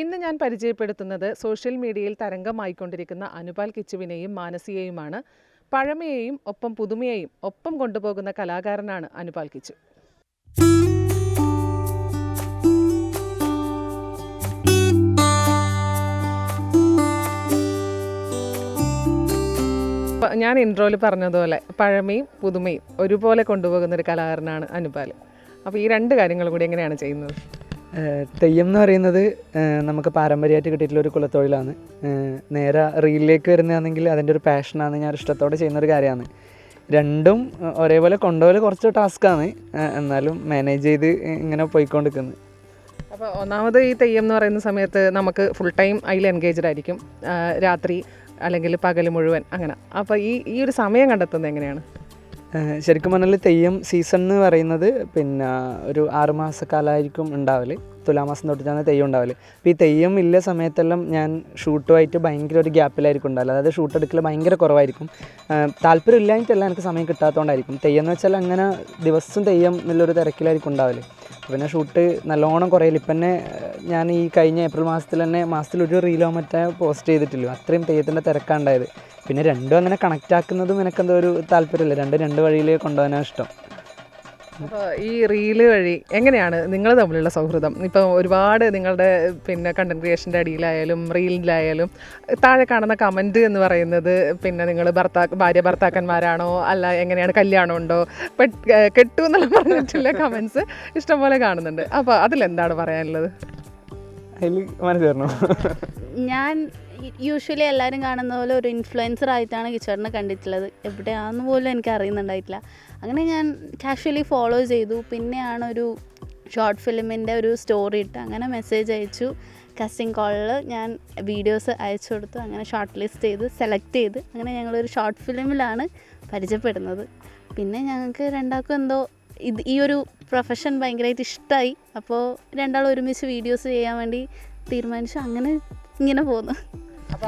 ഇന്ന് ഞാൻ പരിചയപ്പെടുത്തുന്നത് സോഷ്യൽ മീഡിയയിൽ തരംഗമായിക്കൊണ്ടിരിക്കുന്ന അനുപാൽ കിച്ചുവിനെയും മാനസിയെയുമാണ്. പഴമയെയും ഒപ്പം പുതുമയെയും ഒപ്പം കൊണ്ടുപോകുന്ന കലാകാരനാണ് അനുപാൽ കിച്ചു. ഞാൻ ഇൻട്രോയിൽ പറഞ്ഞതുപോലെ പഴമയും പുതുമയും ഒരുപോലെ കൊണ്ടുപോകുന്ന ഒരു കലാകാരനാണ് അനുപാൽ. അപ്പോൾ ഈ രണ്ട് കാര്യങ്ങളും കൂടി എങ്ങനെയാണ് ചെയ്യുന്നത്? തെയ്യം എന്ന് പറയുന്നത് നമുക്ക് പാരമ്പര്യമായിട്ട് കിട്ടിയിട്ടുള്ള ഒരു കുലത്തൊഴിലാണ്. നേരെ റീലിലേക്ക് വരുന്നതാണെങ്കിൽ അതിൻ്റെ ഒരു പാഷനാണ്, ഞാൻ ഇഷ്ടത്തോടെ ചെയ്യുന്നൊരു കാര്യമാണ്. രണ്ടും ഒരേപോലെ കൊണ്ടുപോലെ കുറച്ച് ടാസ്ക്കാണ്, എന്നാലും മാനേജ് ചെയ്ത് ഇങ്ങനെ പോയിക്കൊണ്ടിരിക്കുന്നത്. അപ്പോൾ ഒന്നാമത് ഈ തെയ്യം എന്ന് പറയുന്ന സമയത്ത് നമുക്ക് ഫുൾ ടൈം അതിൽ എൻഗേജ്ഡ് ആയിരിക്കും, രാത്രി അല്ലെങ്കിൽ പകൽ മുഴുവൻ അങ്ങനെ. അപ്പോൾ ഈ ഒരു സമയം കണ്ടെത്തുന്നത് എങ്ങനെയാണ്? ശരിക്കും പറഞ്ഞാൽ തെയ്യം സീസൺ എന്ന് പറയുന്നത് പിന്നെ ഒരു 6 മാസക്കാലമായിരിക്കും ഉണ്ടാവല്. തുലാമാസം തൊട്ടിട്ടാണ് തെയ്യം ഉണ്ടാവല്. അപ്പോൾ ഈ തെയ്യം ഇല്ല സമയത്തെല്ലാം ഞാൻ ഷൂട്ടുമായിട്ട് ഭയങ്കര ഒരു ഗ്യാപ്പിലായിരിക്കും ഉണ്ടാവില്ല. അതായത് ഷൂട്ട് എടുക്കൽ ഭയങ്കര കുറവായിരിക്കും. താല്പര്യം ഇല്ലാഞ്ഞിട്ടല്ല, എനിക്ക് സമയം കിട്ടാത്തതുകൊണ്ടായിരിക്കും. തെയ്യം എന്ന് വെച്ചാൽ അങ്ങനെ ദിവസം തെയ്യം എന്നുള്ളൊരു തിരക്കിലായിരിക്കും ഉണ്ടാവല്. പിന്നെ ഷൂട്ട് നല്ലോണം കുറയില്ല. ഇപ്പം തന്നെ ഞാൻ ഈ കഴിഞ്ഞ ഏപ്രിൽ മാസത്തിൽ തന്നെ മാസത്തിലൊരു റീലോ മറ്റേ പോസ്റ്റ് ചെയ്തിട്ടില്ല. അത്രയും തെയ്യത്തിൻ്റെ തിരക്കാണ്ടായത്. പിന്നെ രണ്ടും അങ്ങനെ കണക്റ്റ് ആക്കുന്നതും എനിക്കെന്തോ ഒരു താല്പര്യമില്ല. രണ്ട് വഴിയിൽ കൊണ്ടുപോകാനാണ് ഇഷ്ടം. അപ്പോൾ ഈ റീല് വഴി എങ്ങനെയാണ് നിങ്ങൾ തമ്മിലുള്ള സൗഹൃദം? ഇപ്പോൾ ഒരുപാട് നിങ്ങളുടെ കണ്ടന്റ് ക്രിയേഷൻ്റെ അടിയിലായാലും റീലിലായാലും താഴെ കാണുന്ന കമൻറ്റ് എന്ന് പറയുന്നത് നിങ്ങൾ ഭാര്യ ഭർത്താക്കന്മാരാണോ അല്ല എങ്ങനെയാണ്, കല്യാണം ഉണ്ടോ, കെട്ടു എന്നുള്ള പറഞ്ഞിട്ടുള്ള കമൻറ്റ്സ് ഇഷ്ടംപോലെ കാണുന്നുണ്ട്. അപ്പോൾ അതിലെന്താണ് പറയാനുള്ളത്? അതിൽ മനസ്സിലാണോ, ഞാൻ യൂഷ്വലി എല്ലാവരും കാണുന്ന പോലെ ഒരു ഇൻഫ്ലുവൻസർ ആയിട്ടാണ് കിച്ചോറിനെ കണ്ടിട്ടുള്ളത്. എവിടെയാണെന്ന് പോലും എനിക്ക് അറിയുന്നുണ്ടായിട്ടില്ല. അങ്ങനെ ഞാൻ കാഷ്വലി ഫോളോ ചെയ്തു. പിന്നെയാണ് ഒരു ഷോർട്ട് ഫിലിമിൻ്റെ ഒരു സ്റ്റോറി ഇട്ട് അങ്ങനെ മെസ്സേജ് അയച്ചു. കാസ്റ്റിംഗ് കോളിൽ ഞാൻ വീഡിയോസ് അയച്ചു കൊടുത്തു. അങ്ങനെ ഷോർട്ട് ലിസ്റ്റ് ചെയ്ത് സെലക്ട് ചെയ്ത് അങ്ങനെ ഞങ്ങളൊരു ഷോർട്ട് ഫിലിമിലാണ് പരിചയപ്പെടുന്നത്. പിന്നെ ഞങ്ങൾക്ക് രണ്ടാൾക്കും എന്തോ ഈ ഒരു പ്രൊഫഷൻ ഭയങ്കരമായിട്ട് ഇഷ്ടമായി. അപ്പോൾ രണ്ടാളും ഒരുമിച്ച് വീഡിയോസ് ചെയ്യാൻ വേണ്ടി തീരുമാനിച്ചു. അങ്ങനെ ഇങ്ങനെ പോകുന്നു. അപ്പോൾ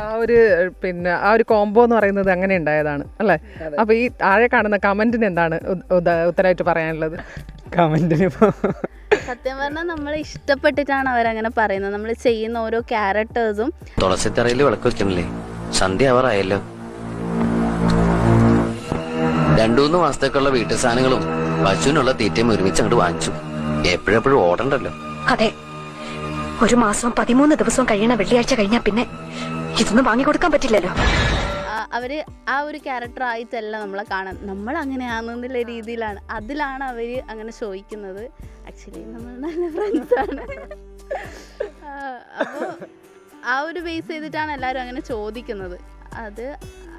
ആ ഒരു കോംബോ എന്ന് പറയുന്നത് അങ്ങനെ ഉണ്ടായതാണ് അല്ലേ? അപ്പോൾ ഈ താഴെ കാണുന്ന കമൻറ്റിന് എന്താണ് ഉത്തരമായിട്ട് പറയാനുള്ളത്? കമൻറ്റിന് സത്യം പറഞ്ഞാൽ നമ്മൾ ഇഷ്ടപ്പെട്ടിട്ടാണ് അവരങ്ങനെ പറയുന്നത്. നമ്മൾ ചെയ്യുന്ന ഓരോ ക്യാരക്ടേഴ്സും. തുളസിത്തറയിൽ വിളക്ക് വെക്കണില്ലേ, സന്ധ്യ ആവാറായല്ലോ. 2-3 മാസത്തേക്കുള്ള വീട്ടു സാധനങ്ങളും പശുവിനുള്ള തീറ്റയും ഒരുമിച്ച് അങ്ങോട്ട് വാങ്ങിച്ചു. എപ്പോഴെപ്പോഴും ഓടണ്ടല്ലോ. അതെ, 1 മാസം 13 ദിവസവും കഴിയണ വെള്ളിയാഴ്ച കഴിഞ്ഞാൽ പിന്നെ ഇതൊന്നും വാങ്ങിക്കൊടുക്കാൻ പറ്റില്ലല്ലോ. അവര് ആ ഒരു ക്യാരക്ടർ ആയിട്ടല്ല നമ്മളെ കാണാൻ, നമ്മൾ അങ്ങനെയാണെന്നുള്ള രീതിയിലാണ്, അതിലാണ് അവർ അങ്ങനെ ചോദിക്കുന്നത്. ആക്ച്വലി നമ്മൾ നല്ല ഫ്രണ്ട്സാണ്. അപ്പോൾ ആ ഒരു ബേസ് ചെയ്തിട്ടാണ് എല്ലാവരും അങ്ങനെ ചോദിക്കുന്നത്. അത്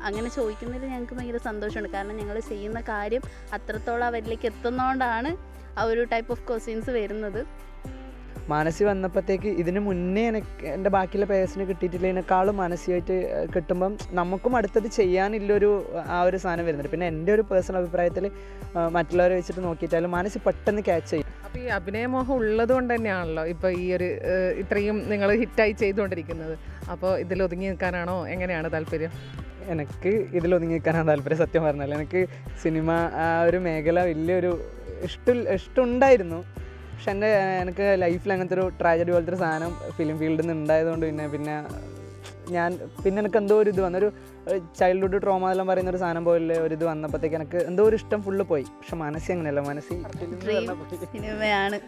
അങ്ങനെ ചോദിക്കുന്നതിൽ ഞങ്ങൾക്ക് ഭയങ്കര സന്തോഷമുണ്ട്. കാരണം ഞങ്ങൾ ചെയ്യുന്ന കാര്യം അത്രത്തോളം അവരിലേക്ക് എത്തുന്നതുകൊണ്ടാണ് ആ ഒരു ടൈപ്പ് ഓഫ് ക്വസ്റ്റ്യൻസ് വരുന്നത്. മാനസി വന്നപ്പോഴത്തേക്ക് ഇതിന് മുന്നേ എൻ്റെ ബാക്കിയുള്ള പേഴ്സിന് കിട്ടിയിട്ടില്ലതിനേക്കാളും മാനസികമായിട്ട് കിട്ടുമ്പം നമുക്കും അടുത്തത് ചെയ്യാനില്ലൊരു ആ ഒരു സാധനം വരുന്നുണ്ട്. പിന്നെ എൻ്റെ ഒരു പേഴ്സണൽ അഭിപ്രായത്തിൽ മറ്റുള്ളവരെ വെച്ചിട്ട് നോക്കിയിട്ടാലും മാനസി പെട്ടെന്ന് ക്യാച്ച് ചെയ്യും. അപ്പോൾ ഈ അഭിനയമോഹം ഉള്ളത് കൊണ്ട് തന്നെയാണല്ലോ ഇപ്പോൾ ഈ ഒരു ഇത്രയും നിങ്ങൾ ഹിറ്റായി ചെയ്തുകൊണ്ടിരിക്കുന്നത്. അപ്പോൾ ഇതിൽ ഒതുങ്ങി നിൽക്കാനാണോ, എങ്ങനെയാണ് താല്പര്യം? എനിക്ക് ഇതിൽ ഒതുങ്ങി നിൽക്കാനാണ് താല്പര്യം. സത്യം പറഞ്ഞാൽ എനിക്ക് സിനിമ ആ ഒരു മേഖല വലിയൊരു ഇഷ്ടമുണ്ടായിരുന്നു. പക്ഷെ എനിക്ക് ലൈഫിൽ അങ്ങനത്തെ ഒരു ട്രാജഡി പോലത്തെ ഒരു സാധനം ഫിലിം ഫീൽഡിൽ നിന്ന് ഉണ്ടായതുകൊണ്ട് പിന്നെ എനിക്ക് എന്തോ ഒരു ഇത് വന്നു, ഒരു ചൈൽഡ്ഹുഡ് ട്രോമ എല്ലാം പറയുന്ന ഒരു സാധനം പോലെ ഒരു ഇത് വന്നപ്പോഴത്തേക്ക് എനിക്ക് എന്തോ ഒരു ഇഷ്ടം ഫുള്ള് പോയി. പക്ഷെ മനസ്സിൽ അങ്ങനെയല്ല, മനസ്സിൽ സിനിമയാണ്.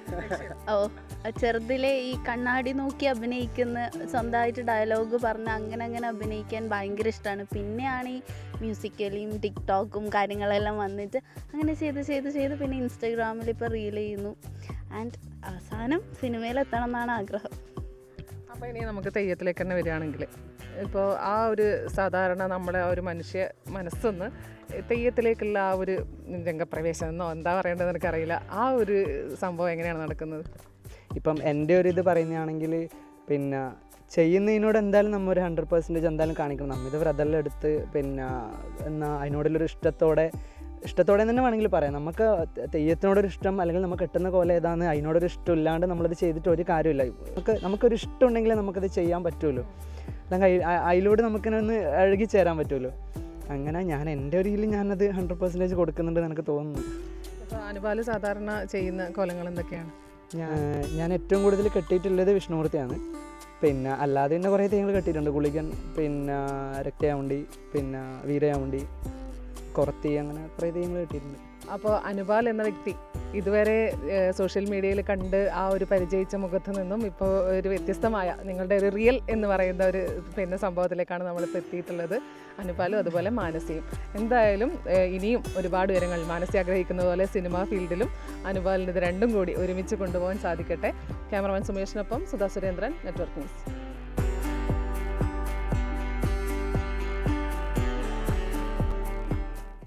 ചെറുതിലെ ഈ കണ്ണാടി നോക്കി അഭിനയിക്കുന്ന, സ്വന്തമായിട്ട് ഡയലോഗ് പറഞ്ഞ് അങ്ങനെ അഭിനയിക്കാൻ ഭയങ്കര ഇഷ്ടമാണ്. പിന്നെയാണ് ഈ മ്യൂസിക്കലിയും ടിക്ടോക്കും കാര്യങ്ങളെല്ലാം വന്നിട്ട് അങ്ങനെ ചെയ്ത് പിന്നെ ഇൻസ്റ്റാഗ്രാമിൽ ഇപ്പോൾ റീൽ ചെയ്യുന്നു. ആൻഡ് അവസാനം സിനിമയിലെത്തണം എന്നാണ് ആഗ്രഹം. അപ്പോൾ ഇനി നമുക്ക് തെയ്യത്തിലേക്ക് തന്നെ വരികയാണെങ്കിൽ, ഇപ്പോൾ ആ ഒരു സാധാരണ നമ്മളെ ആ ഒരു മനുഷ്യ മനസ്സൊന്ന് തെയ്യത്തിലേക്കുള്ള ആ ഒരു രംഗപ്രവേശനം എന്നോ എന്താ പറയേണ്ടതെന്ന് എനിക്കറിയില്ല, ആ ഒരു സംഭവം എങ്ങനെയാണ് നടക്കുന്നത്? ഇപ്പം എൻ്റെ ഒരു ഇത് പറയുന്നതാണെങ്കിൽ പിന്നെ ചെയ്യുന്നതിനോട് എന്തായാലും നമ്മൾ ഒരു 100% എന്തായാലും കാണിക്കണം. നമ്മിത് വ്രതെല്ലാം എടുത്ത് എന്നാൽ അതിനോടുള്ളൊരു ഇഷ്ടത്തോടെ തന്നെ വേണമെങ്കിൽ പറയാം. നമുക്ക് തെയ്യത്തിനോടൊരു ഇഷ്ടം അല്ലെങ്കിൽ നമുക്ക് കിട്ടുന്ന പോലെ ഏതാണ് അതിനോടൊരു ഇഷ്ടം ഇല്ലാണ്ട് നമ്മളത് ചെയ്തിട്ട് ഒരു കാര്യമില്ല. നമുക്കൊരു ഇഷ്ടം ഉണ്ടെങ്കിലേ നമുക്കത് ചെയ്യാൻ പറ്റുമല്ലോ, അല്ലെങ്കിൽ അതിലൂടെ നമുക്കിനൊന്ന് അഴുകിച്ചേരാൻ പറ്റുമല്ലോ. അങ്ങനെ ഞാൻ എൻ്റെ ഒരു ഇതിൽ ഞാനത് 100% കൊടുക്കുന്നുണ്ടെന്ന് എനിക്ക് തോന്നുന്നു. അനുപാൽ സാധാരണ ചെയ്യുന്ന കോലങ്ങൾ എന്തൊക്കെയാണ്? ഞാൻ ഏറ്റവും കൂടുതൽ കെട്ടിയിട്ടുള്ളത് വിഷ്ണുമൂർത്തിയാണ്. പിന്നെ അല്ലാതെ തന്നെ കുറേ തെയ്യങ്ങൾ കെട്ടിയിട്ടുണ്ട്. ഗുളികൻ, പിന്നെ രക്തയാമുണ്ടി, പിന്നെ വീരയാമുണ്ടി, കുറത്തി, അങ്ങനെ കുറേ തെയ്യങ്ങൾ കെട്ടിയിട്ടുണ്ട്. അപ്പോൾ അനുപാൽ എന്ന വ്യക്തി ഇതുവരെ സോഷ്യൽ മീഡിയയിൽ കണ്ട് ആ ഒരു പരിചയിച്ച മുഖത്ത് നിന്നും ഇപ്പോൾ ഒരു വ്യത്യസ്തമായ നിങ്ങളുടെ ഒരു റിയൽ എന്ന് പറയുന്ന ഒരു പിന്നെ സംഭവത്തിലേക്കാണ് നമ്മളിപ്പോൾ എത്തിയിട്ടുള്ളത്. അനുപാലും അതുപോലെ മാനസിയും. എന്തായാലും ഇനിയും ഒരുപാട് ഉയരങ്ങൾ മാനസി ആഗ്രഹിക്കുന്ന പോലെ സിനിമാ ഫീൽഡിലും അനുപാലിന് ഇത് രണ്ടും കൂടി ഒരുമിച്ച് കൊണ്ടുപോകാൻ സാധിക്കട്ടെ. ക്യാമറമാൻ സുമേഷിനൊപ്പം സുധാ സുരേന്ദ്രൻ, നെറ്റ്വർക്ക് ന്യൂസ്.